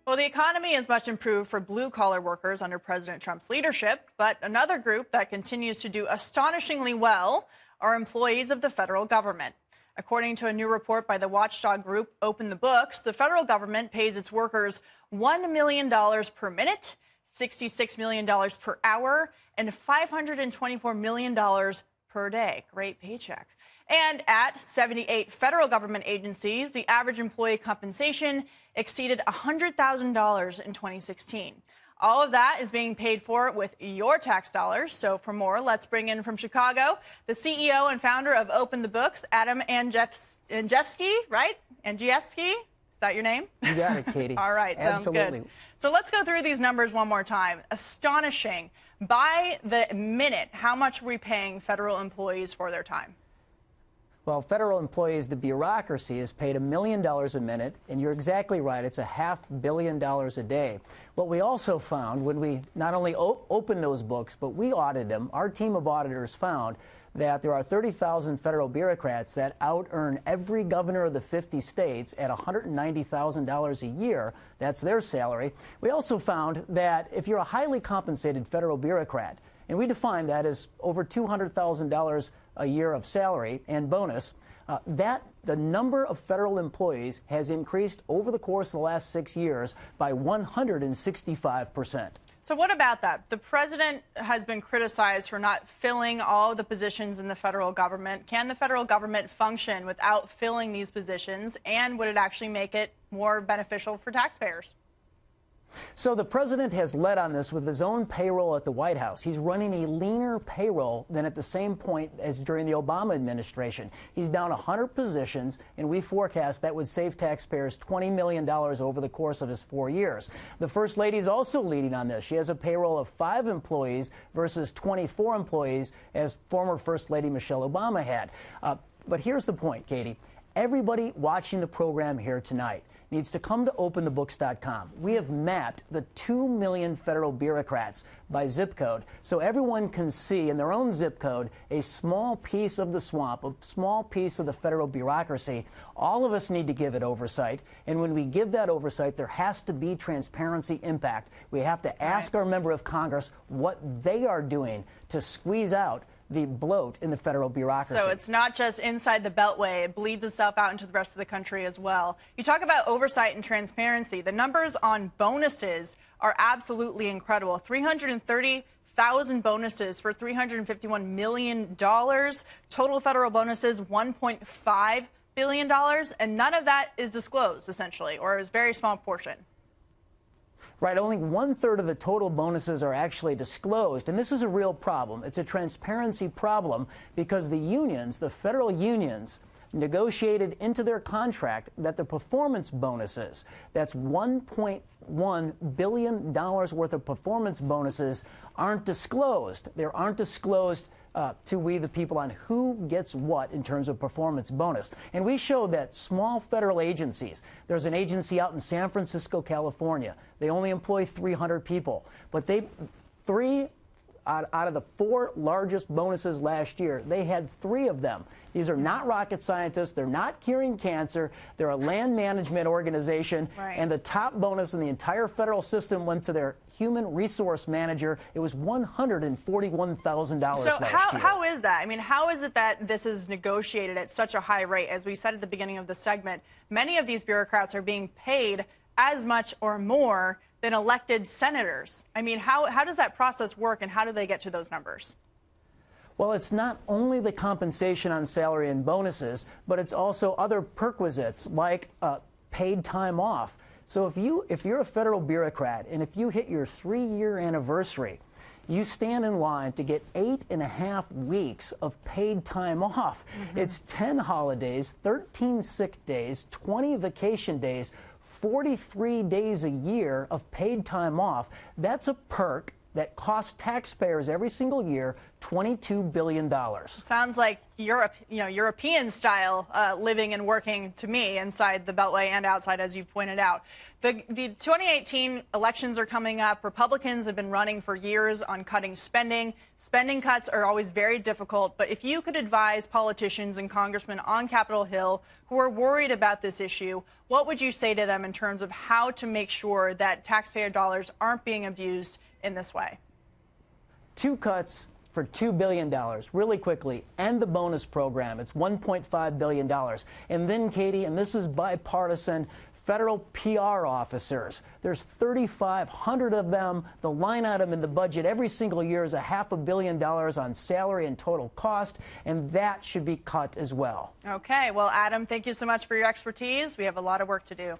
Well, the economy is much improved for blue-collar workers under President Trump's leadership, but another group that continues to do astonishingly well are employees of the federal government. According to a new report by the watchdog group Open the Books, the federal government pays its workers $1 million per minute, $66 million per hour, and $524 million per day. Great paycheck. And at 78 federal government agencies, the average employee compensation exceeded $100,000 in 2016. All of that is being paid for with your tax dollars. So for more, let's bring in from Chicago the CEO and founder of Open the Books, Adam Andrzejewski, right? Andrzejewski? Is that your name? You got it, Katie. All right, sounds Absolutely. good. So let's go through these numbers one more time. Astonishing. By the minute, how much are we paying federal employees for their time? Well, federal employees, the bureaucracy is paid $1 million a minute, and you're exactly right, it's $500 million a day. What we also found when we not only opened those books, but we audited them, our team of auditors found that there are 30,000 federal bureaucrats that out-earn every governor of the 50 states at $190,000 a year. That's their salary. We also found that if you're a highly compensated federal bureaucrat, and we define that as over $200,000 a year of salary and bonus, that the number of federal employees has increased over the course of the last 6 years by 165%. So what about that? The president has been criticized for not filling all the positions in the federal government. Can the federal government function without filling these positions, and would it actually make it more beneficial for taxpayers? So the president has led on this with his own payroll at the White House. He's running a leaner payroll than at the same point as during the Obama administration. He's down 100 positions, and we forecast that would save taxpayers $20 million over the course of his 4 years. The First Lady is also leading on this. She has a payroll of 5 employees versus 24 employees as former First Lady Michelle Obama had. But here's the point, Katie. Everybody watching the program here tonight needs to come to openthebooks.com. We have mapped the 2 million federal bureaucrats by zip code so everyone can see in their own zip code a small piece of the swamp, a small piece of the federal bureaucracy. All of us need to give it oversight, and when we give that oversight, there has to be transparency impact. We have to ask our member of Congress what they are doing to squeeze out the bloat in the federal bureaucracy. So it's not just inside the Beltway. It bleeds itself out into the rest of the country as well. You talk about oversight and transparency. The numbers on bonuses are absolutely incredible. 330,000 bonuses for $351 million. Total federal bonuses, $1.5 billion. And none of that is disclosed, essentially, or is a very small portion. Right, only 1/3 of the total bonuses are actually disclosed, and this is a real problem. It's a transparency problem because the unions, the federal unions, negotiated into their contract that the performance bonuses, that's $1.1 billion worth of performance bonuses, aren't disclosed. They aren't disclosed to we the people on who gets what in terms of performance bonus. And we showed that small federal agencies, there's an agency out in San Francisco, California. They only employ 300 people, but three out of the 4 largest bonuses last year, they had 3 of them. These are not rocket scientists. They're not curing cancer. They're a land management organization. Right. And the top bonus in the entire federal system went to their human resource manager. It was $141,000 last year. So how is that? I mean, how is it that this is negotiated at such a high rate? As we said at the beginning of the segment, many of these bureaucrats are being paid as much or more than elected senators. I mean, how does that process work, and how do they get to those numbers? Well, it's not only the compensation on salary and bonuses, but it's also other perquisites like paid time off. So if you're a federal bureaucrat and if you hit your 3-year anniversary, you stand in line to get 8.5 weeks of paid time off. It's 10 holidays, 13 sick days, 20 vacation days, 43 days a year of paid time off. That's a perk that cost taxpayers every single year $22 billion. Sounds like Europe, European style living and working to me inside the Beltway and outside, as you've pointed out. The 2018 elections are coming up. Republicans have been running for years on cutting spending. Spending cuts are always very difficult. But if you could advise politicians and congressmen on Capitol Hill who are worried about this issue, what would you say to them in terms of how to make sure that taxpayer dollars aren't being abused in this way? 2 cuts for $2 billion. Really quickly, end the bonus program. It's $1.5 billion. And then, Katie, and this is bipartisan, federal PR officers. There's 3,500 of them. The line item in the budget every single year is $500 million on salary and total cost, and that should be cut as well. Okay. Well, Adam, thank you so much for your expertise. We have a lot of work to do.